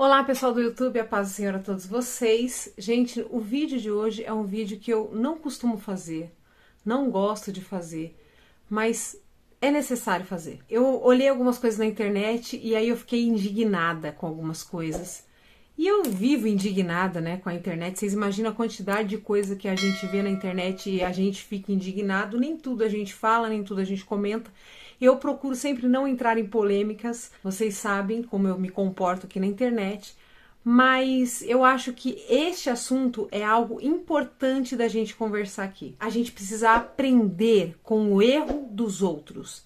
Olá pessoal do YouTube, a paz do Senhor a todos vocês. Gente, o vídeo de hoje é um vídeo que eu não costumo fazer, não gosto de fazer, mas é necessário fazer. Eu olhei algumas coisas na internet e aí eu fiquei indignada com algumas coisas. E eu vivo indignada, né, com a internet. Vocês imaginam a quantidade de coisa que a gente vê na internet e a gente fica indignado. Nem tudo a gente fala, nem tudo a gente comenta. Eu procuro sempre não entrar em polêmicas. Vocês sabem como eu me comporto aqui na internet. Mas eu acho que este assunto é algo importante da gente conversar aqui. A gente precisa aprender com o erro dos outros.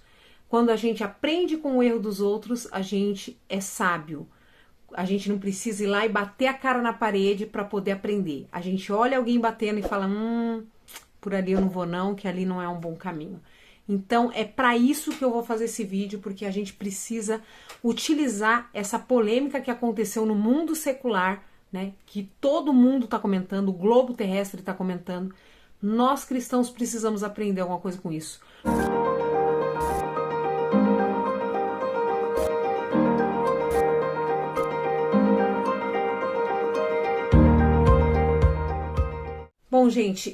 Quando a gente aprende com o erro dos outros, a gente é sábio. A gente não precisa ir lá e bater a cara na parede para poder aprender. A gente olha alguém batendo e fala, por ali eu não vou não, que ali não é um bom caminho. Então é para isso que eu vou fazer esse vídeo, porque a gente precisa utilizar essa polêmica que aconteceu no mundo secular, né? Que todo mundo está comentando, o globo terrestre está comentando. Nós cristãos precisamos aprender alguma coisa com isso. Bom, gente,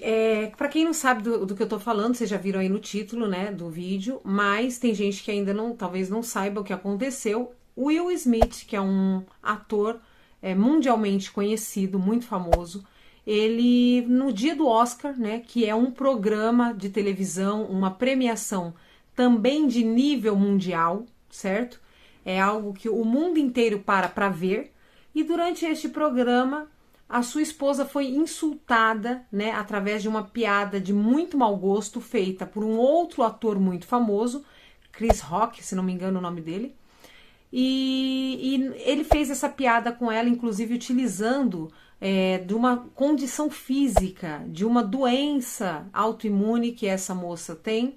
para quem não sabe do que eu tô falando, vocês já viram aí no título, né, do vídeo, mas tem gente que ainda não, talvez não saiba o que aconteceu. Will Smith, que é um ator mundialmente conhecido, muito famoso, ele, no dia do Oscar, né, que é um programa de televisão, uma premiação também de nível mundial, certo? É algo que o mundo inteiro para ver, e durante este programa a sua esposa foi insultada, né, através de uma piada de muito mau gosto feita por um outro ator muito famoso, Chris Rock, se não me engano o nome dele. E ele fez essa piada com ela, inclusive utilizando de uma condição física, de uma doença autoimune que essa moça tem,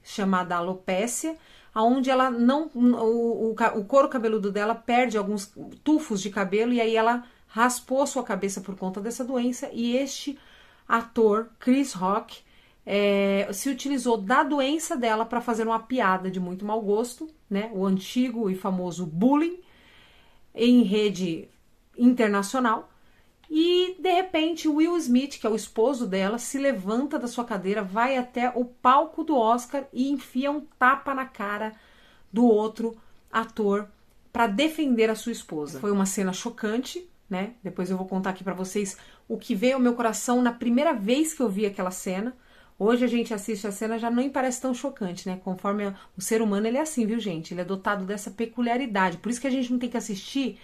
chamada alopécia, onde ela não, o couro cabeludo dela perde alguns tufos de cabelo e aí ela raspou sua cabeça por conta dessa doença, e este ator, Chris Rock, se utilizou da doença dela para fazer uma piada de muito mau gosto, né? O antigo e famoso bullying em rede internacional. E de repente Will Smith, que é o esposo dela, se levanta da sua cadeira, vai até o palco do Oscar e enfia um tapa na cara do outro ator para defender a sua esposa. Foi uma cena chocante, né? Depois eu vou contar aqui pra vocês o que veio ao meu coração na primeira vez que eu vi aquela cena. Hoje a gente assiste a cena, já nem parece tão chocante, né? Conforme o ser humano, ele é assim, viu, gente? Ele é dotado dessa peculiaridade. Por isso que a gente não tem que assistir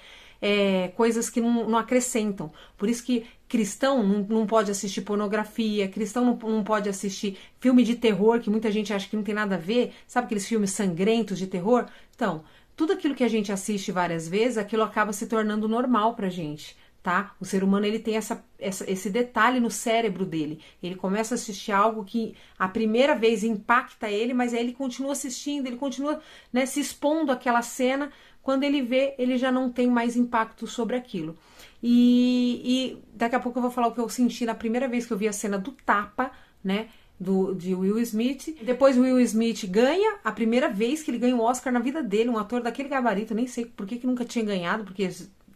coisas que não acrescentam. Por isso que cristão não pode assistir pornografia, cristão não pode assistir filme de terror, que muita gente acha que não tem nada a ver. Sabe aqueles filmes sangrentos de terror? Então, tudo aquilo que a gente assiste várias vezes, aquilo acaba se tornando normal pra gente, tá? O ser humano, ele tem esse detalhe no cérebro dele. Ele começa a assistir algo que a primeira vez impacta ele, mas aí ele continua assistindo, ele continua, né, se expondo àquela cena. Quando ele vê, ele já não tem mais impacto sobre aquilo. E daqui a pouco eu vou falar o que eu senti na primeira vez que eu vi a cena do tapa, né? De Will Smith. Depois o Will Smith ganha, a primeira vez que ele ganha um Oscar na vida dele, um ator daquele gabarito, nem sei por que nunca tinha ganhado, porque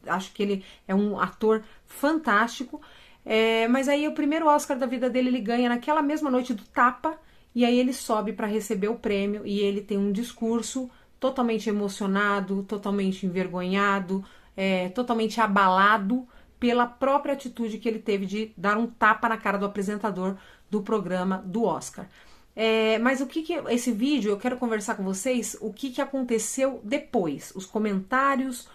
acho que ele é um ator fantástico, mas aí o primeiro Oscar da vida dele ele ganha naquela mesma noite do tapa, e aí ele sobe para receber o prêmio, e ele tem um discurso totalmente emocionado, totalmente envergonhado, totalmente abalado pela própria atitude que ele teve de dar um tapa na cara do apresentador do programa do Oscar. Mas o que esse vídeo, eu quero conversar com vocês o que aconteceu depois, os comentários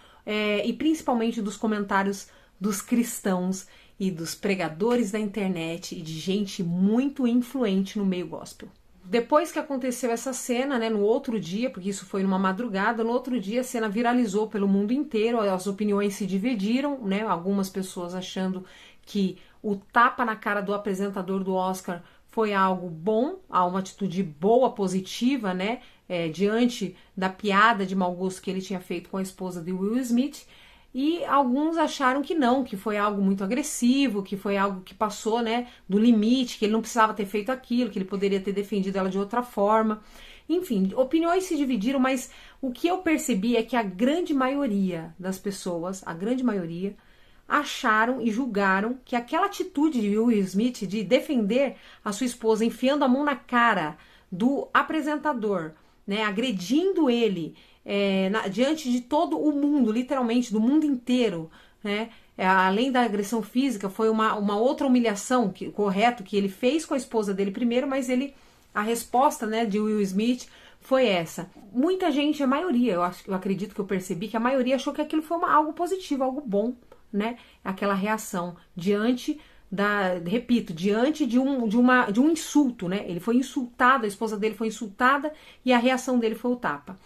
e principalmente dos comentários dos cristãos e dos pregadores da internet e de gente muito influente no meio gospel. Depois que aconteceu essa cena, né, no outro dia, porque isso foi numa madrugada, no outro dia a cena viralizou pelo mundo inteiro, as opiniões se dividiram, né, algumas pessoas achando que o tapa na cara do apresentador do Oscar foi algo bom, uma atitude boa, positiva, né, diante da piada de mau gosto que ele tinha feito com a esposa de Will Smith. E alguns acharam que não, que foi algo muito agressivo, que foi algo que passou, né, do limite, que ele não precisava ter feito aquilo, que ele poderia ter defendido ela de outra forma. Enfim, opiniões se dividiram, mas o que eu percebi é que a grande maioria das pessoas, a grande maioria, acharam e julgaram que aquela atitude de Will Smith de defender a sua esposa, enfiando a mão na cara do apresentador, né, agredindo ele diante de todo o mundo, literalmente, do mundo inteiro, né, além da agressão física, foi uma outra humilhação correto que ele fez com a esposa dele primeiro, mas a resposta, né, de Will Smith foi essa. Muita gente, a maioria, eu acredito que eu percebi que a maioria achou que aquilo foi algo positivo, algo bom, né? Aquela reação diante diante de um insulto, né? Ele foi insultado, a esposa dele foi insultada e a reação dele foi o tapa.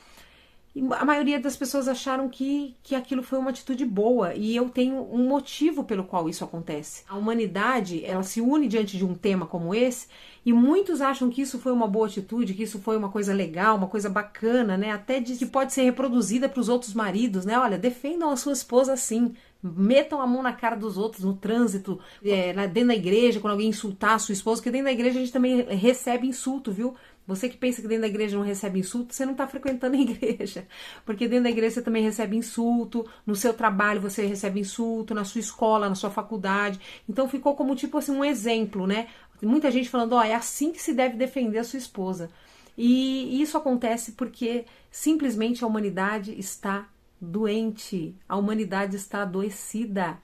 E a maioria das pessoas acharam que aquilo foi uma atitude boa, e eu tenho um motivo pelo qual isso acontece. A humanidade, ela se une diante de um tema como esse, e muitos acham que isso foi uma boa atitude, que isso foi uma coisa legal, uma coisa bacana, né? Até que pode ser reproduzida para os outros maridos, né? Olha, defendam a sua esposa assim, metam a mão na cara dos outros no trânsito, dentro da igreja, quando alguém insultar a sua esposa, porque dentro da igreja a gente também recebe insulto, viu? Você que pensa que dentro da igreja não recebe insulto, você não está frequentando a igreja. Porque dentro da igreja você também recebe insulto, no seu trabalho você recebe insulto, na sua escola, na sua faculdade. Então ficou como tipo assim um exemplo, né? Muita gente falando, é assim que se deve defender a sua esposa. E isso acontece porque simplesmente a humanidade está doente, a humanidade está adoecida.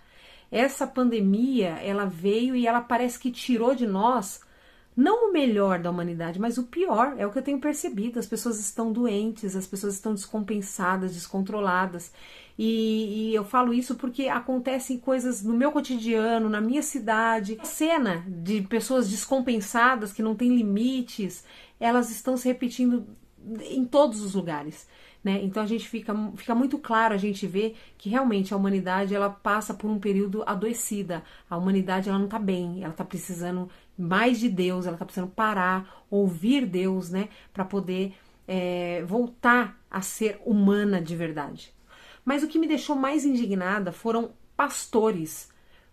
Essa pandemia, ela veio e ela parece que tirou de nós não o melhor da humanidade, mas o pior, é o que eu tenho percebido. As pessoas estão doentes, as pessoas estão descompensadas, descontroladas. E eu falo isso porque acontecem coisas no meu cotidiano, na minha cidade. Cena de pessoas descompensadas, que não têm limites, elas estão se repetindo em todos os lugares, né? Então a gente fica muito claro, a gente vê que realmente a humanidade, ela passa por um período adoecida. A humanidade, ela não tá bem, ela tá precisando mais de Deus, ela tá precisando parar, ouvir Deus, né? Para poder voltar a ser humana de verdade. Mas o que me deixou mais indignada foram pastores,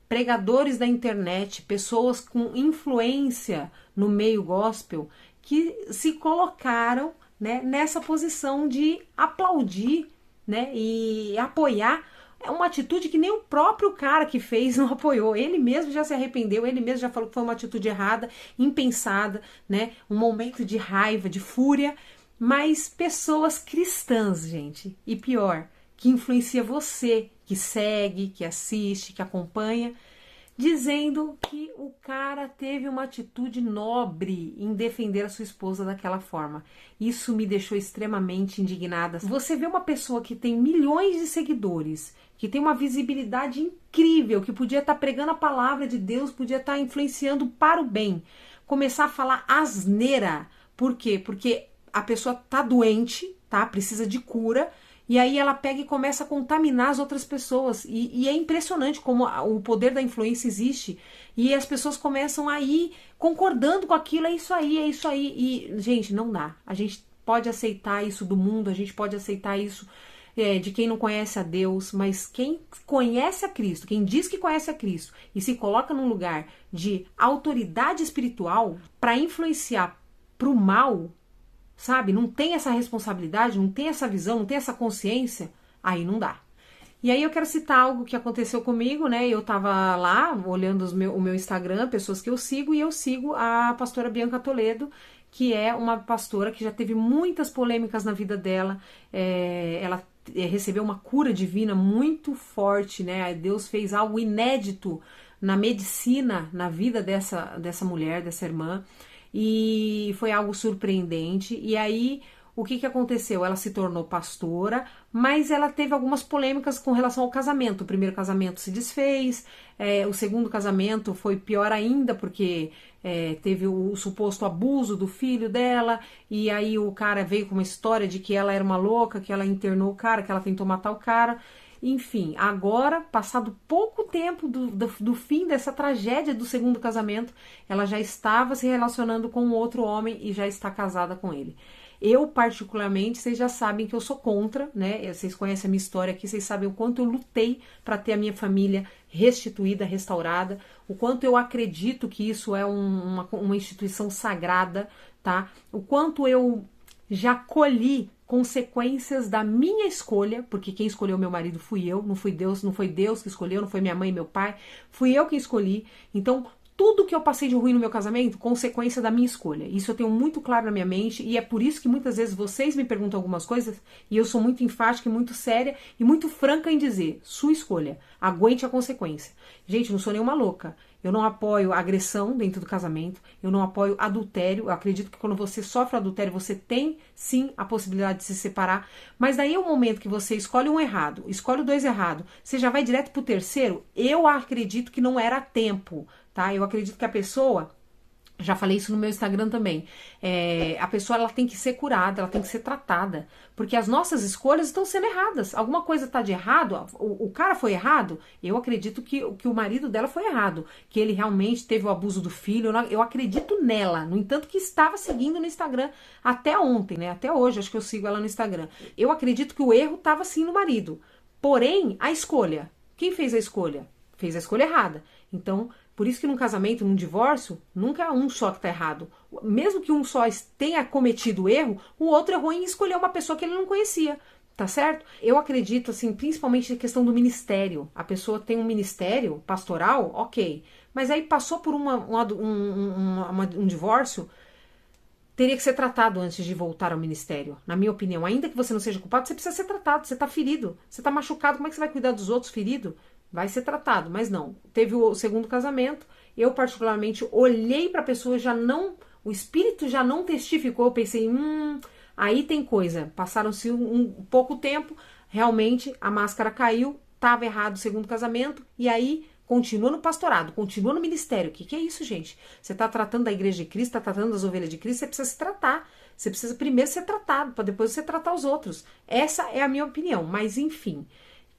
pregadores da internet, pessoas com influência no meio gospel, que se colocaram, né, nessa posição de aplaudir, né, e apoiar uma atitude que nem o próprio cara que fez não apoiou. Ele mesmo já se arrependeu, ele mesmo já falou que foi uma atitude errada, impensada, né, um momento de raiva, de fúria. Mas pessoas cristãs, gente, e pior, que influencia você, que segue, que assiste, que acompanha, dizendo que o cara teve uma atitude nobre em defender a sua esposa daquela forma. Isso me deixou extremamente indignada. Você vê uma pessoa que tem milhões de seguidores, que tem uma visibilidade incrível, que podia estar pregando a palavra de Deus, podia estar influenciando para o bem, começar a falar asneira. Por quê? Porque a pessoa tá doente, tá? Precisa de cura. E aí ela pega e começa a contaminar as outras pessoas. E é impressionante como o poder da influência existe. E as pessoas começam a ir concordando com aquilo, é isso aí, é isso aí. E, gente, não dá. A gente pode aceitar isso do mundo, a gente pode aceitar isso de quem não conhece a Deus, mas quem conhece a Cristo, quem diz que conhece a Cristo e se coloca num lugar de autoridade espiritual para influenciar pro mal, sabe, não tem essa responsabilidade, não tem essa visão, não tem essa consciência, aí não dá. E aí eu quero citar algo que aconteceu comigo, né? Eu tava lá olhando o meu Instagram, pessoas que eu sigo, e eu sigo a pastora Bianca Toledo, que é uma pastora que já teve muitas polêmicas na vida dela. Ela recebeu uma cura divina muito forte, né? Deus fez algo inédito na medicina, na vida dessa mulher, dessa irmã. E foi algo surpreendente. E aí, o que aconteceu? Ela se tornou pastora, mas ela teve algumas polêmicas com relação ao casamento. O primeiro casamento se desfez, o segundo casamento foi pior ainda, porque teve o suposto abuso do filho dela, e aí o cara veio com uma história de que ela era uma louca, que ela internou o cara, que ela tentou matar o cara. Enfim, agora, passado pouco tempo do fim dessa tragédia do segundo casamento, ela já estava se relacionando com um outro homem e já está casada com ele. Eu, particularmente, vocês já sabem que eu sou contra, né? Vocês conhecem a minha história aqui, vocês sabem o quanto eu lutei para ter a minha família restituída, restaurada, o quanto eu acredito que isso é uma instituição sagrada, tá? O quanto eu já colhi consequências da minha escolha, porque quem escolheu meu marido fui eu, não fui Deus, não foi Deus que escolheu, não foi minha mãe e meu pai, fui eu que escolhi. Então, tudo que eu passei de ruim no meu casamento, consequência da minha escolha. Isso eu tenho muito claro na minha mente e é por isso que muitas vezes vocês me perguntam algumas coisas e eu sou muito enfática e muito séria e muito franca em dizer, sua escolha, aguente a consequência. Gente, não sou nenhuma louca. Eu não apoio agressão dentro do casamento, eu não apoio adultério. Eu acredito que quando você sofre adultério, você tem sim a possibilidade de se separar. Mas daí é o momento que você escolhe um errado, escolhe dois errados, você já vai direto pro terceiro. Eu acredito que não era tempo, tá? Eu acredito que a pessoa, já falei isso no meu Instagram também, a pessoa ela tem que ser curada, ela tem que ser tratada, porque as nossas escolhas estão sendo erradas. Alguma coisa está de errado, o cara foi errado, eu acredito que o marido dela foi errado, que ele realmente teve o abuso do filho, eu acredito nela, no entanto que estava seguindo no Instagram até ontem, né? Até hoje, acho que eu sigo ela no Instagram. Eu acredito que o erro estava sim no marido, porém, a escolha, quem fez a escolha? Fez a escolha errada. Então, por isso que num casamento, num divórcio, nunca é um só que tá errado. Mesmo que um só tenha cometido o erro, o outro errou em escolher uma pessoa que ele não conhecia, tá certo? Eu acredito, assim, principalmente na questão do ministério. A pessoa tem um ministério pastoral, ok. Mas aí passou por um divórcio, teria que ser tratado antes de voltar ao ministério. Na minha opinião, ainda que você não seja culpado, você precisa ser tratado. Você tá ferido, você tá machucado, como é que você vai cuidar dos outros feridos? Vai ser tratado, mas não. Teve o segundo casamento, eu particularmente olhei pra pessoa, já não, o espírito já não testificou, eu pensei, aí tem coisa. Passaram-se um pouco tempo, realmente a máscara caiu, tava errado o segundo casamento, e aí continua no pastorado, continua no ministério. O que é isso, gente? Você tá tratando da igreja de Cristo, tá tratando das ovelhas de Cristo, você precisa se tratar. Você precisa primeiro ser tratado, para depois você tratar os outros. Essa é a minha opinião, mas enfim.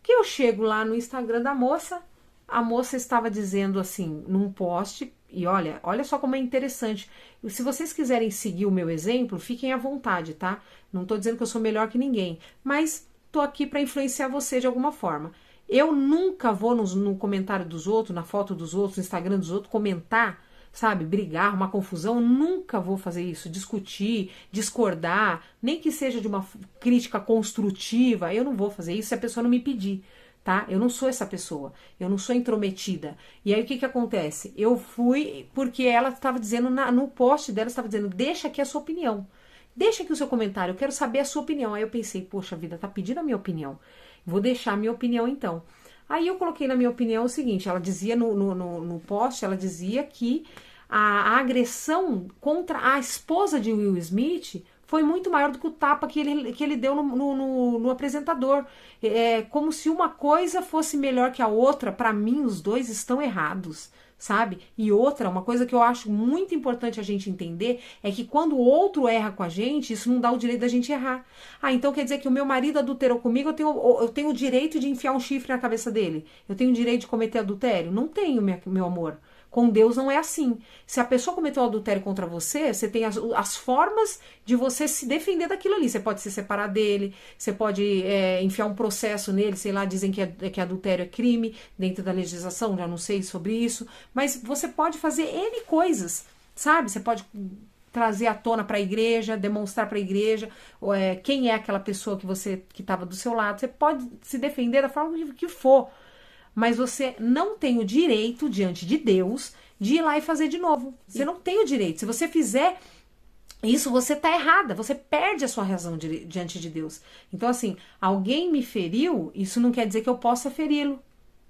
Que eu chego lá no Instagram da moça, a moça estava dizendo assim, num post, e olha só como é interessante. Se vocês quiserem seguir o meu exemplo, fiquem à vontade, tá? Não tô dizendo que eu sou melhor que ninguém, mas tô aqui para influenciar você de alguma forma. Eu nunca vou no comentário dos outros, na foto dos outros, no Instagram dos outros, comentar, sabe, brigar, uma confusão, nunca vou fazer isso, discutir, discordar, nem que seja de uma crítica construtiva, eu não vou fazer isso se a pessoa não me pedir, tá? Eu não sou essa pessoa, eu não sou intrometida. E aí o que acontece? Eu fui, porque ela estava dizendo, no post dela, estava dizendo, deixa aqui a sua opinião, deixa aqui o seu comentário, eu quero saber a sua opinião. Aí eu pensei, poxa vida, tá pedindo a minha opinião, vou deixar a minha opinião então. Aí eu coloquei na minha opinião o seguinte, ela dizia no post, ela dizia que a agressão contra a esposa de Will Smith foi muito maior do que o tapa que ele deu no apresentador. É como se uma coisa fosse melhor que a outra. Para mim, os dois estão errados, sabe? E outra, uma coisa que eu acho muito importante a gente entender é que quando o outro erra com a gente, isso não dá o direito da gente errar. Ah, então quer dizer que o meu marido adulterou comigo, eu tenho o direito de enfiar um chifre na cabeça dele? Eu tenho o direito de cometer adultério? Não tenho, meu amor. Com Deus não é assim. Se a pessoa cometeu adultério contra você, você tem as formas de você se defender daquilo ali. Você pode se separar dele, você pode enfiar um processo nele, sei lá, dizem que adultério é crime dentro da legislação, já não sei sobre isso, mas você pode fazer N coisas, sabe? Você pode trazer à tona para a igreja, demonstrar para a igreja quem é aquela pessoa que estava do seu lado. Você pode se defender da forma que for. Mas você não tem o direito, diante de Deus, de ir lá e fazer de novo. Você não tem o direito. Se você fizer isso, você tá errada. Você perde a sua razão diante de Deus. Então, assim, alguém me feriu, isso não quer dizer que eu possa feri-lo.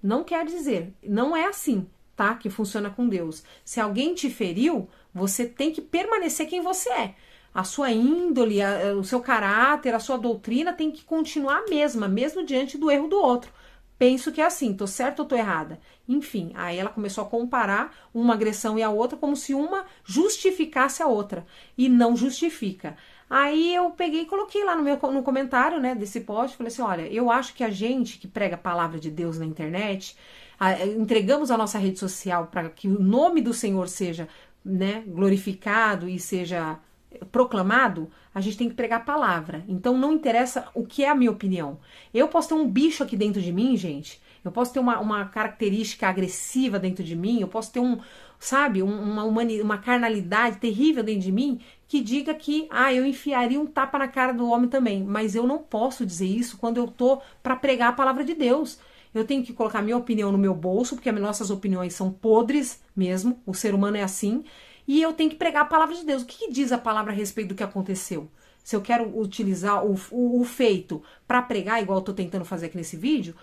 Não quer dizer. Não é assim, tá? Que funciona com Deus. Se alguém te feriu, você tem que permanecer quem você é. A sua índole, o seu caráter, a sua doutrina tem que continuar a mesma, mesmo diante do erro do outro. Penso que é assim, tô certa ou tô errada? Enfim, aí ela começou a comparar uma agressão e a outra como se uma justificasse a outra. E não justifica. Aí eu peguei e coloquei lá no comentário, né, desse post, falei assim, olha, eu acho que a gente que prega a palavra de Deus na internet, entregamos a nossa rede social para que o nome do Senhor seja, né, glorificado e seja proclamado, a gente tem que pregar a palavra. Então não interessa o que é a minha opinião. Eu posso ter um bicho aqui dentro de mim, gente. Eu posso ter uma característica agressiva dentro de mim. Eu posso ter sabe, uma carnalidade terrível dentro de mim que diga que, eu enfiaria um tapa na cara do homem também. Mas eu não posso dizer isso quando eu tô para pregar a palavra de Deus. Eu tenho que colocar minha opinião no meu bolso, porque as nossas opiniões são podres mesmo, o ser humano é assim, e eu tenho que pregar a palavra de Deus. O que diz a palavra a respeito do que aconteceu? Se eu quero utilizar o feito para pregar, igual eu tô tentando fazer aqui nesse vídeo,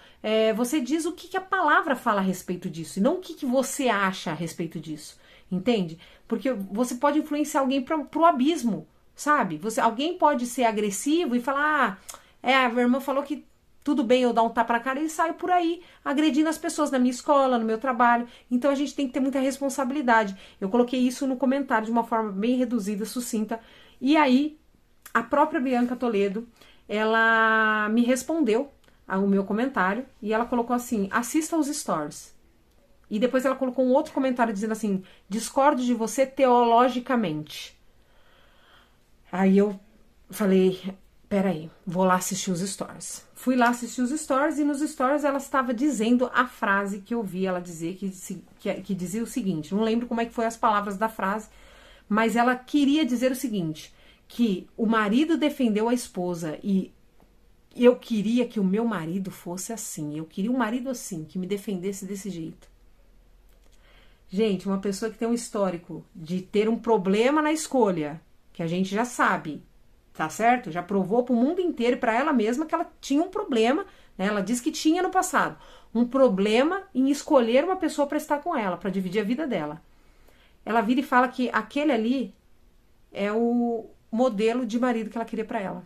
você diz o que a palavra fala a respeito disso, e não o que você acha a respeito disso, entende? Porque você pode influenciar alguém pro abismo, sabe? Alguém pode ser agressivo e falar, a minha irmã falou que tudo bem eu dar um tapa na cara, e saio por aí agredindo as pessoas na minha escola, no meu trabalho. Então a gente tem que ter muita responsabilidade. Eu coloquei isso no comentário de uma forma bem reduzida, sucinta. E aí, a própria Bianca Toledo, ela me respondeu ao meu comentário e ela colocou assim, assista os stories. E depois ela colocou um outro comentário dizendo assim, discordo de você teologicamente. Aí eu falei, peraí, vou lá assistir os stories. Fui lá assistir os stories e nos stories ela estava dizendo a frase que eu vi ela dizer, que dizia o seguinte, não lembro como é que foi as palavras da frase, mas ela queria dizer o seguinte, que o marido defendeu a esposa e eu queria que o meu marido fosse assim, eu queria um marido assim, que me defendesse desse jeito. Gente, uma pessoa que tem um histórico de ter um problema na escolha, que a gente já sabe, tá certo? Já provou pro mundo inteiro e pra ela mesma que ela tinha um problema, né? Ela disse que tinha no passado, um problema em escolher uma pessoa para estar com ela, para dividir a vida dela. Ela vira e fala que aquele ali é o modelo de marido que ela queria para ela.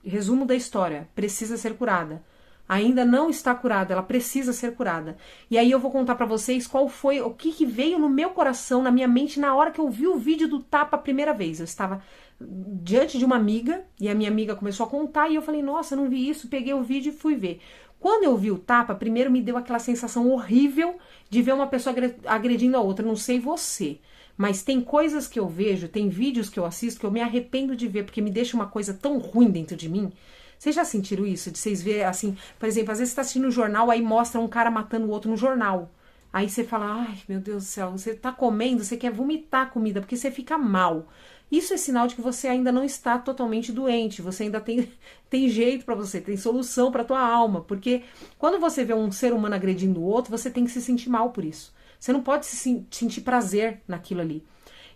Resumo da história, precisa ser curada. Ainda não está curada, ela precisa ser curada. E aí eu vou contar pra vocês qual foi, o que veio no meu coração, na minha mente, na hora que eu vi o vídeo do tapa a primeira vez. Eu estava diante de uma amiga, e a minha amiga começou a contar, e eu falei, nossa, não vi isso, peguei o vídeo e fui ver. Quando eu vi o tapa, primeiro me deu aquela sensação horrível de ver uma pessoa agredindo a outra. Não sei você, mas tem coisas que eu vejo, tem vídeos que eu assisto que eu me arrependo de ver, porque me deixa uma coisa tão ruim dentro de mim. Vocês já sentiram isso? De vocês verem assim, por exemplo, às vezes você tá assistindo um jornal, aí mostra um cara matando o outro no jornal. Aí você fala, ai meu Deus do céu, você tá comendo, você quer vomitar a comida, porque você fica mal. Isso é sinal de que você ainda não está totalmente doente, você ainda tem jeito pra você, tem solução pra tua alma. Porque quando você vê um ser humano agredindo o outro, você tem que se sentir mal por isso. Você não pode sentir prazer naquilo ali.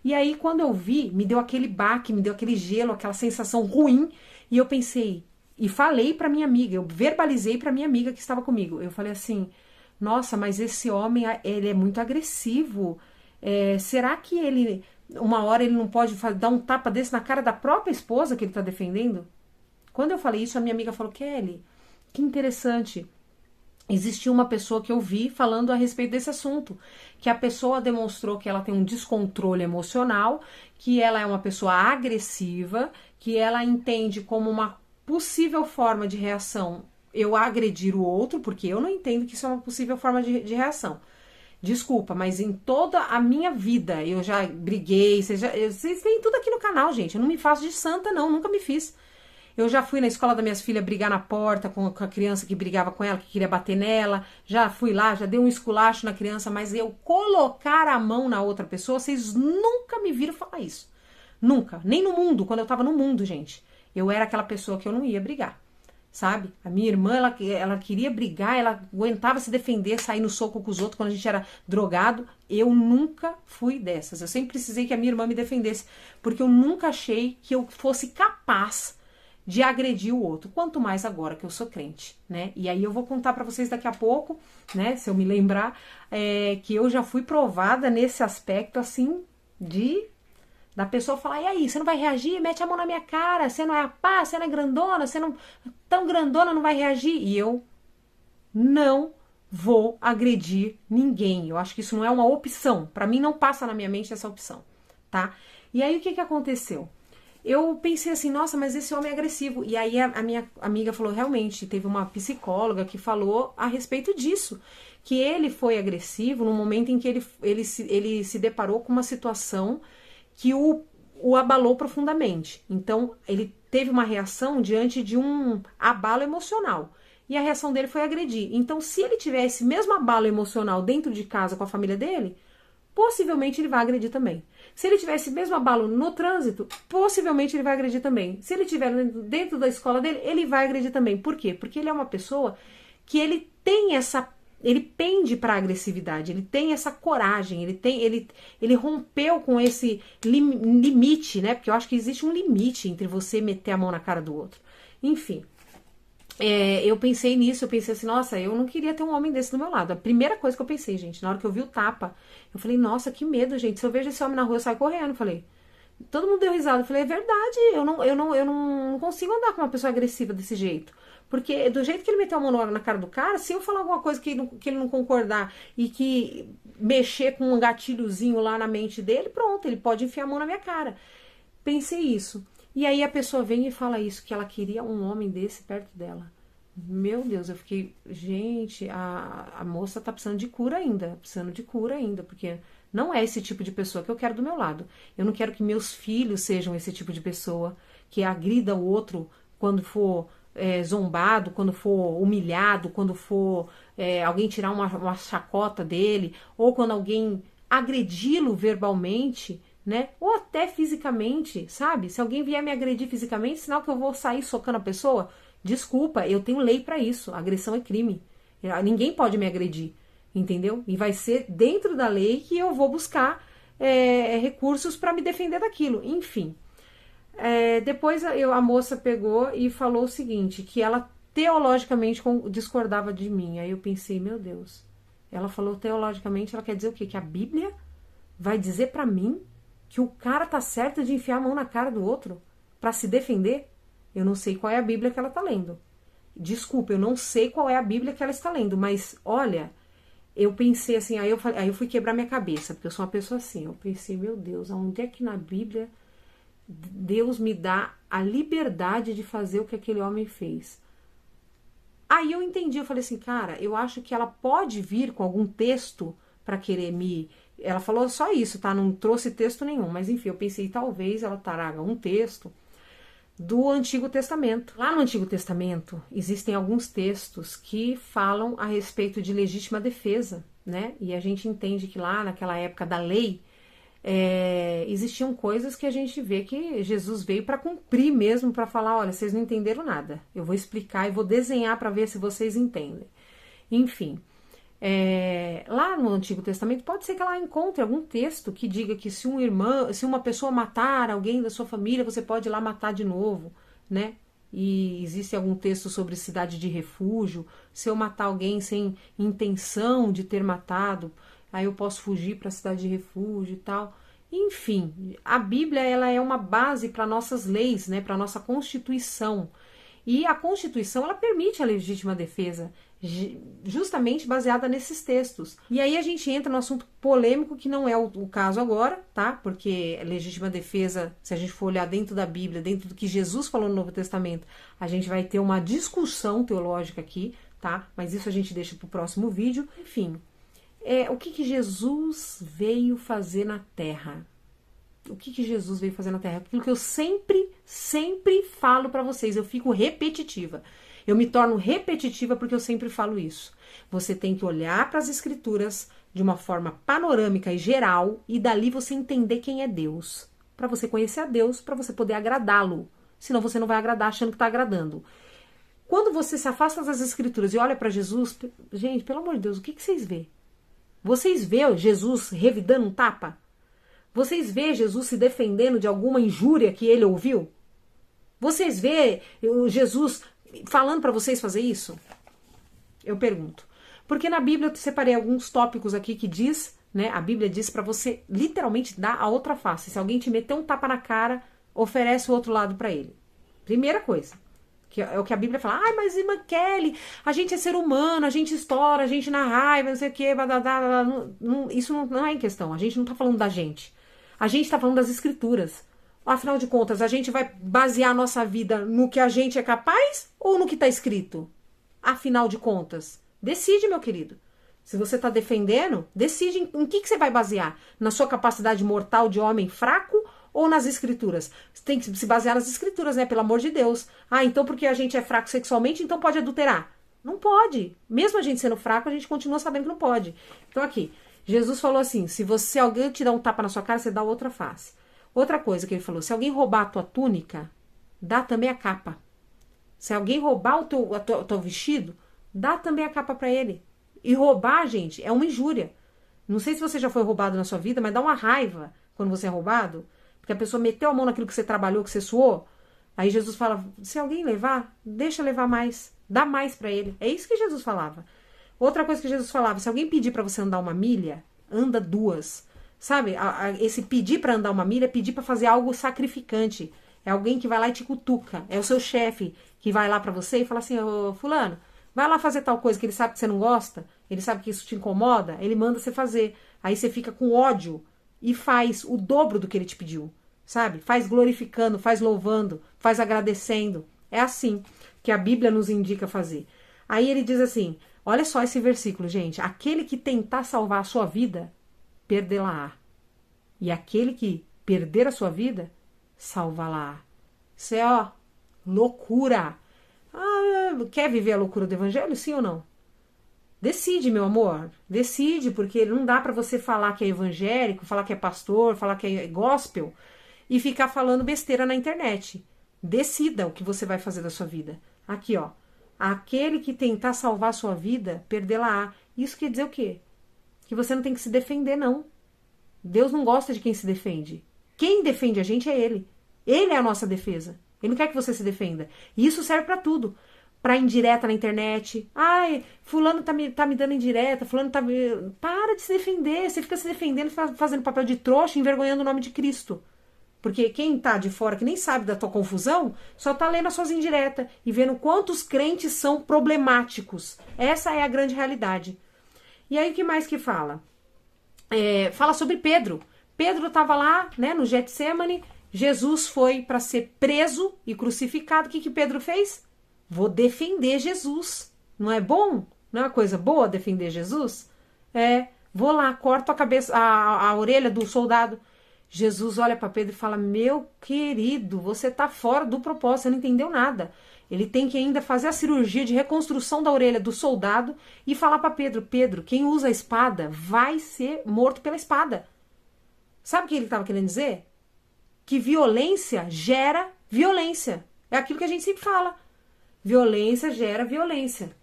E aí quando eu vi, me deu aquele baque, me deu aquele gelo, aquela sensação ruim, e eu pensei... E falei pra minha amiga, eu verbalizei pra minha amiga que estava comigo. Eu falei assim, nossa, mas esse homem, ele é muito agressivo. Será que ele, uma hora ele não pode dar um tapa desse na cara da própria esposa que ele tá defendendo? Quando eu falei isso, a minha amiga falou, Kelly, que interessante. Existiu uma pessoa que eu vi falando a respeito desse assunto. Que a pessoa demonstrou que ela tem um descontrole emocional, que ela é uma pessoa agressiva, que ela entende como uma possível forma de reação eu agredir o outro, porque eu não entendo que isso é uma possível forma de reação. Desculpa, mas em toda a minha vida eu já briguei, vocês têm tudo aqui no canal, gente, eu não me faço de santa não, nunca me fiz. Eu já fui na escola das minhas filhas brigar na porta com a criança que brigava com ela, que queria bater nela, já fui lá, já dei um esculacho na criança, mas eu colocar a mão na outra pessoa, vocês nunca me viram falar isso. Nunca, nem no mundo, quando eu tava no mundo, gente. Eu era aquela pessoa que eu não ia brigar, sabe? A minha irmã, ela queria brigar, ela aguentava se defender, sair no soco com os outros quando a gente era drogado. Eu nunca fui dessas. Eu sempre precisei que a minha irmã me defendesse, porque eu nunca achei que eu fosse capaz de agredir o outro. Quanto mais agora que eu sou crente, né? E aí eu vou contar pra vocês daqui a pouco, né? Se eu me lembrar, que eu já fui provada nesse aspecto, assim, da pessoa falar, e aí, você não vai reagir? Mete a mão na minha cara, você não é a pá, você não é grandona, você não... Tão grandona, não vai reagir. E eu não vou agredir ninguém. Eu acho que isso não é uma opção. Pra mim não passa na minha mente essa opção, tá? E aí o que aconteceu? Eu pensei assim, nossa, mas esse homem é agressivo. E aí a minha amiga falou, realmente, teve uma psicóloga que falou a respeito disso. Que ele foi agressivo no momento em que ele se deparou com uma situação que o abalou profundamente. Então, ele teve uma reação diante de um abalo emocional. E a reação dele foi agredir. Então, se ele tivesse mesmo abalo emocional dentro de casa com a família dele, possivelmente ele vai agredir também. Se ele tivesse mesmo abalo no trânsito, possivelmente ele vai agredir também. Se ele estiver dentro da escola dele, ele vai agredir também. Por quê? Porque ele é uma pessoa que ele tem ele pende para a agressividade, ele tem essa coragem, ele rompeu com esse limite, né? Porque eu acho que existe um limite entre você meter a mão na cara do outro. Enfim, eu pensei nisso, eu pensei assim, nossa, eu não queria ter um homem desse do meu lado. A primeira coisa que eu pensei, gente, na hora que eu vi o tapa, eu falei, nossa, que medo, gente. Se eu vejo esse homem na rua, eu saio correndo. Eu falei, todo mundo deu risada. Eu falei, é verdade, eu não consigo andar com uma pessoa agressiva desse jeito. Porque do jeito que ele meteu a mão na cara do cara, se eu falar alguma coisa que ele não concordar e que mexer com um gatilhozinho lá na mente dele, pronto, ele pode enfiar a mão na minha cara. Pensei isso. E aí a pessoa vem e fala isso, que ela queria um homem desse perto dela. Meu Deus, eu fiquei, gente, a moça tá precisando de cura ainda, porque não é esse tipo de pessoa que eu quero do meu lado. Eu não quero que meus filhos sejam esse tipo de pessoa que agrida o outro quando for zombado, quando for humilhado, quando for alguém tirar uma chacota dele, ou quando alguém agredi-lo verbalmente, né? Ou até fisicamente, sabe? Se alguém vier me agredir fisicamente, sinal que eu vou sair socando a pessoa. Desculpa, eu tenho lei pra isso. Agressão é crime. Ninguém pode me agredir, entendeu? E vai ser dentro da lei que eu vou buscar recursos pra me defender daquilo. Enfim. Depois a moça pegou e falou o seguinte, que ela teologicamente discordava de mim. Aí eu pensei, meu Deus. Ela falou teologicamente, ela quer dizer o quê? Que a Bíblia vai dizer pra mim que o cara tá certo de enfiar a mão na cara do outro pra se defender? Eu não sei qual é a Bíblia que ela tá lendo. Desculpa, eu não sei qual é a Bíblia que ela está lendo, mas olha, eu pensei assim, aí eu fui quebrar minha cabeça, porque eu sou uma pessoa assim, eu pensei, meu Deus, aonde é que na Bíblia Deus me dá a liberdade de fazer o que aquele homem fez? Aí eu entendi, eu falei assim, cara, eu acho que ela pode vir com algum texto pra querer me... Ela falou só isso, tá? Não trouxe texto nenhum, mas enfim, eu pensei, talvez ela traga um texto do Antigo Testamento. Lá no Antigo Testamento existem alguns textos que falam a respeito de legítima defesa, né? E a gente entende que lá naquela época da lei existiam coisas que a gente vê que Jesus veio para cumprir mesmo, para falar, olha, vocês não entenderam nada. Eu vou explicar e vou desenhar para ver se vocês entendem. Enfim, lá no Antigo Testamento pode ser que ela encontre algum texto que diga que se uma pessoa matar alguém da sua família, você pode ir lá matar de novo, né? E existe algum texto sobre cidade de refúgio, se eu matar alguém sem intenção de ter matado, aí eu posso fugir para a cidade de refúgio e tal. Enfim, a Bíblia ela é uma base para nossas leis, né? Para nossa Constituição. E a Constituição ela permite a legítima defesa, justamente baseada nesses textos. E aí a gente entra no assunto polêmico, que não é o caso agora, tá? Porque legítima defesa, se a gente for olhar dentro da Bíblia, dentro do que Jesus falou no Novo Testamento, a gente vai ter uma discussão teológica aqui, tá? Mas isso a gente deixa para o próximo vídeo. Enfim, o que Jesus veio fazer na Terra? O que Jesus veio fazer na Terra? Aquilo que eu sempre falo para vocês, eu fico repetitiva. Eu me torno repetitiva porque eu sempre falo isso. Você tem que olhar para as Escrituras de uma forma panorâmica e geral e dali você entender quem é Deus. Para você conhecer a Deus, para você poder agradá-lo. Senão você não vai agradar achando que está agradando. Quando você se afasta das Escrituras e olha para Jesus, gente, pelo amor de Deus, o que vocês vê? Vocês vê Jesus revidando um tapa? Vocês vê Jesus se defendendo de alguma injúria que ele ouviu? Vocês vê Jesus falando para vocês fazer isso? Eu pergunto. Porque na Bíblia eu separei alguns tópicos aqui que diz, né? A Bíblia diz para você literalmente dar a outra face. Se alguém te meter um tapa na cara, oferece o outro lado para ele. Primeira coisa. Que é o que a Bíblia fala. Ai, mas irmã Kelly, a gente é ser humano, a gente estoura, a gente na raiva, não sei o quê. Isso não é em questão. A gente não tá falando da gente. A gente tá falando das Escrituras. Afinal de contas, a gente vai basear a nossa vida no que a gente é capaz ou no que está escrito? Afinal de contas, decide, meu querido. Se você está defendendo, decide em que você vai basear. Na sua capacidade mortal de homem fraco ou nas Escrituras? Você tem que se basear nas Escrituras, né? Pelo amor de Deus. Ah, então porque a gente é fraco sexualmente, então pode adulterar? Não pode. Mesmo a gente sendo fraco, a gente continua sabendo que não pode. Então aqui, Jesus falou assim, se alguém te dá um tapa na sua cara, você dá outra face. Outra coisa que ele falou, se alguém roubar a tua túnica, dá também a capa. Se alguém roubar o teu vestido, dá também a capa para ele. E roubar, gente, é uma injúria. Não sei se você já foi roubado na sua vida, mas dá uma raiva quando você é roubado, porque a pessoa meteu a mão naquilo que você trabalhou, que você suou. Aí Jesus fala, se alguém levar, deixa levar mais, dá mais para ele. É isso que Jesus falava. Outra coisa que Jesus falava, se alguém pedir para você andar uma milha, anda 2. Sabe, esse pedir para andar uma milha é pedir para fazer algo sacrificante. É alguém que vai lá e te cutuca. É o seu chefe que vai lá para você e fala assim, ô fulano, vai lá fazer tal coisa que ele sabe que você não gosta, ele sabe que isso te incomoda, ele manda você fazer. Aí você fica com ódio e faz o dobro do que ele te pediu, sabe? Faz glorificando, faz louvando, faz agradecendo. É assim que a Bíblia nos indica fazer. Aí ele diz assim, olha só esse versículo, gente. Aquele que tentar salvar a sua vida, perdê-la-á. E aquele que perder a sua vida, salvá-la-á. Isso é, ó, loucura. Ah, quer viver a loucura do evangelho, sim ou não? Decide, meu amor. Decide, porque não dá pra você falar que é evangélico, falar que é pastor, falar que é gospel e ficar falando besteira na internet. Decida o que você vai fazer da sua vida. Aqui, ó. Aquele que tentar salvar a sua vida, perdê-la-á. Isso quer dizer o quê? Que você não tem que se defender, não. Deus não gosta de quem se defende. Quem defende a gente é Ele. Ele é a nossa defesa. Ele não quer que você se defenda. E isso serve pra tudo. Pra indireta na internet. Ai, fulano tá me dando indireta, fulano tá me... Para de se defender. Você fica se defendendo, fazendo papel de trouxa, envergonhando o nome de Cristo. Porque quem tá de fora, que nem sabe da tua confusão, só tá lendo as suas indiretas e vendo quantos crentes são problemáticos. Essa é a grande realidade. E aí, o que mais que fala? Fala sobre Pedro. Pedro estava lá, né, no Getsemane. Jesus foi para ser preso e crucificado. O que Pedro fez? Vou defender Jesus. Não é bom? Não é uma coisa boa defender Jesus? Vou lá, corto a cabeça, a orelha do soldado. Jesus olha para Pedro e fala, meu querido, você está fora do propósito, você não entendeu nada. Ele tem que ainda fazer a cirurgia de reconstrução da orelha do soldado e falar para Pedro, Pedro, quem usa a espada vai ser morto pela espada. Sabe o que ele estava querendo dizer? Que violência gera violência. É aquilo que a gente sempre fala. Violência gera violência.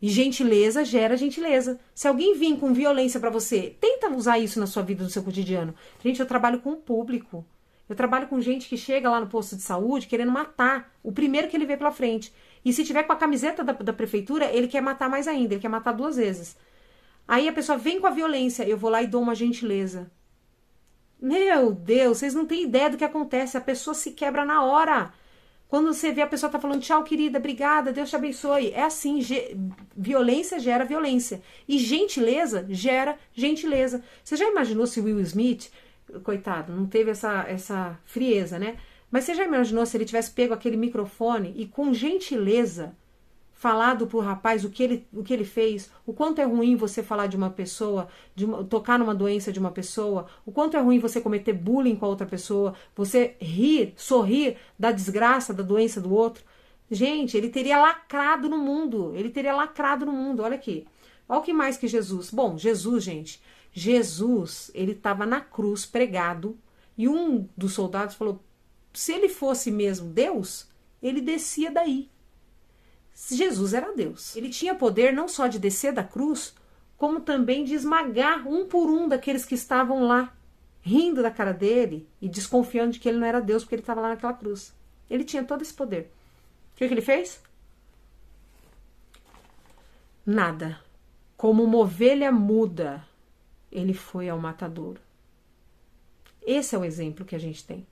E gentileza gera gentileza. Se alguém vir com violência pra você, tenta usar isso na sua vida, no seu cotidiano. Gente, eu trabalho com o público. Eu trabalho com gente que chega lá no posto de saúde querendo matar o primeiro que ele vê pela frente. E se tiver com a camiseta da prefeitura, ele quer matar mais ainda. Ele quer matar 2 vezes. Aí a pessoa vem com a violência. Eu vou lá e dou uma gentileza. Meu Deus, vocês não têm ideia do que acontece. A pessoa se quebra na hora. Quando você vê a pessoa tá falando, tchau, querida, obrigada, Deus te abençoe. É assim, violência gera violência. E gentileza gera gentileza. Você já imaginou se o Will Smith, coitado, não teve essa frieza, né? Mas você já imaginou se ele tivesse pego aquele microfone e com gentileza falado pro rapaz o que ele fez, o quanto é ruim você falar de uma pessoa, tocar numa doença de uma pessoa, o quanto é ruim você cometer bullying com a outra pessoa, você sorrir da desgraça, da doença do outro. Gente, ele teria lacrado no mundo, olha aqui. Olha o que mais que Jesus. Bom, Jesus, gente, ele estava na cruz pregado e um dos soldados falou, se ele fosse mesmo Deus, ele descia daí. Jesus era Deus. Ele tinha poder não só de descer da cruz, como também de esmagar um por um daqueles que estavam lá, rindo da cara dele e desconfiando de que ele não era Deus porque ele estava lá naquela cruz. Ele tinha todo esse poder. O que ele fez? Nada. Como uma ovelha muda, ele foi ao matadouro. Esse é o exemplo que a gente tem.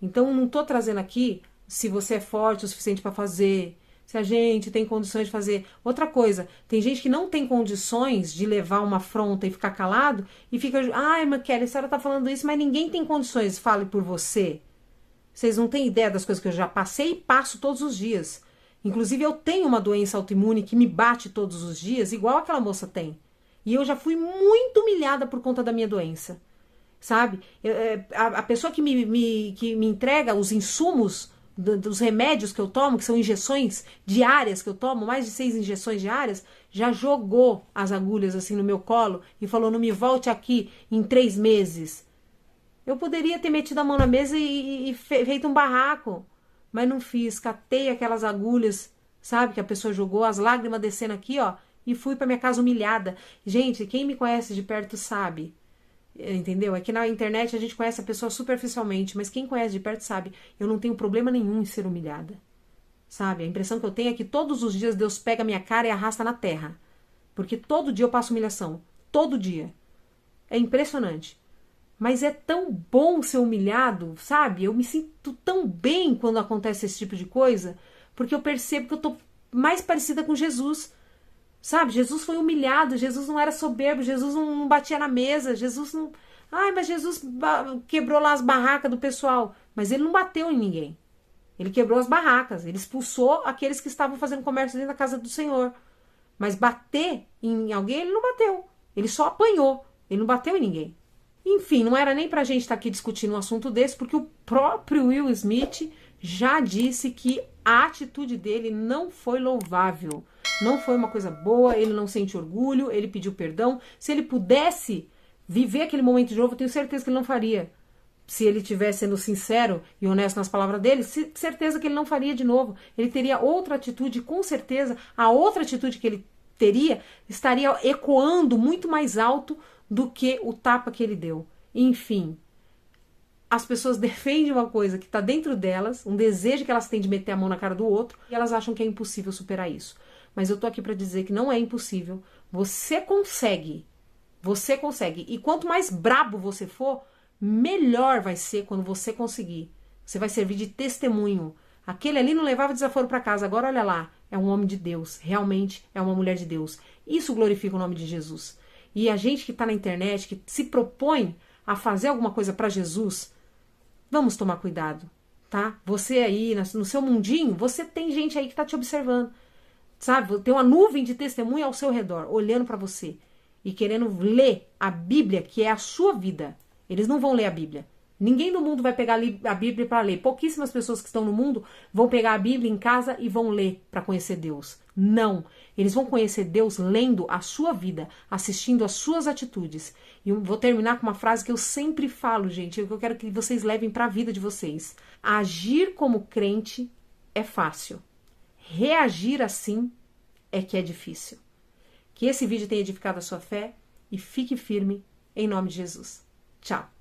Então, não estou trazendo aqui se você é forte o suficiente para fazer, se a gente tem condições de fazer. Outra coisa, tem gente que não tem condições de levar uma afronta e ficar calado e fica, ai, Kelly, a senhora tá falando isso, mas ninguém tem condições, fale por você. Vocês não têm ideia das coisas que eu já passei e passo todos os dias. Inclusive, eu tenho uma doença autoimune que me bate todos os dias, igual aquela moça tem. E eu já fui muito humilhada por conta da minha doença. Sabe? A pessoa que me entrega os insumos dos remédios que eu tomo, que são injeções diárias que eu tomo, mais de 6 injeções diárias, já jogou as agulhas assim no meu colo e falou, não me volte aqui em 3 meses. Eu poderia ter metido a mão na mesa e feito um barraco, mas não fiz. Catei aquelas agulhas, sabe, que a pessoa jogou, as lágrimas descendo aqui, ó, e fui pra minha casa humilhada. Gente, quem me conhece de perto sabe, entendeu? É que na internet a gente conhece a pessoa superficialmente, mas quem conhece de perto sabe, eu não tenho problema nenhum em ser humilhada, sabe? A impressão que eu tenho é que todos os dias Deus pega a minha cara e arrasta na terra, porque todo dia eu passo humilhação, todo dia. É impressionante. Mas é tão bom ser humilhado, sabe? Eu me sinto tão bem quando acontece esse tipo de coisa, porque eu percebo que eu tô mais parecida com Jesus, sabe? Jesus foi humilhado, Jesus não era soberbo, Jesus não batia na mesa, Jesus não... Ai, mas Jesus quebrou lá as barracas do pessoal, mas ele não bateu em ninguém. Ele quebrou as barracas, ele expulsou aqueles que estavam fazendo comércio dentro da casa do Senhor. Mas bater em alguém, ele não bateu. Ele só apanhou, ele não bateu em ninguém. Enfim, não era nem pra gente estar aqui discutindo um assunto desse, porque o próprio Will Smith já disse que a atitude dele não foi louvável. Não foi uma coisa boa, ele não sente orgulho, ele pediu perdão. Se ele pudesse viver aquele momento de novo, eu tenho certeza que ele não faria. Se ele estivesse sendo sincero e honesto nas palavras dele, certeza que ele não faria de novo. Ele teria outra atitude, com certeza, a outra atitude que ele teria estaria ecoando muito mais alto do que o tapa que ele deu. Enfim, as pessoas defendem uma coisa que está dentro delas, um desejo que elas têm de meter a mão na cara do outro, e elas acham que é impossível superar isso. Mas eu tô aqui para dizer que não é impossível. Você consegue. Você consegue. E quanto mais brabo você for, melhor vai ser quando você conseguir. Você vai servir de testemunho. Aquele ali não levava desaforo para casa. Agora olha lá, é um homem de Deus. Realmente é uma mulher de Deus. Isso glorifica o nome de Jesus. E a gente que está na internet, que se propõe a fazer alguma coisa para Jesus, vamos tomar cuidado, tá? Você aí, no seu mundinho, você tem gente aí que está te observando, sabe? Tem uma nuvem de testemunha ao seu redor, olhando para você e querendo ler a Bíblia, que é a sua vida. Eles não vão ler a Bíblia. Ninguém no mundo vai pegar a Bíblia para ler. Pouquíssimas pessoas que estão no mundo vão pegar a Bíblia em casa e vão ler para conhecer Deus. Não. Eles vão conhecer Deus lendo a sua vida, assistindo as suas atitudes. E eu vou terminar com uma frase que eu sempre falo, gente, que eu quero que vocês levem para a vida de vocês. Agir como crente é fácil. Reagir assim é que é difícil. Que esse vídeo tenha edificado a sua fé e fique firme em nome de Jesus. Tchau.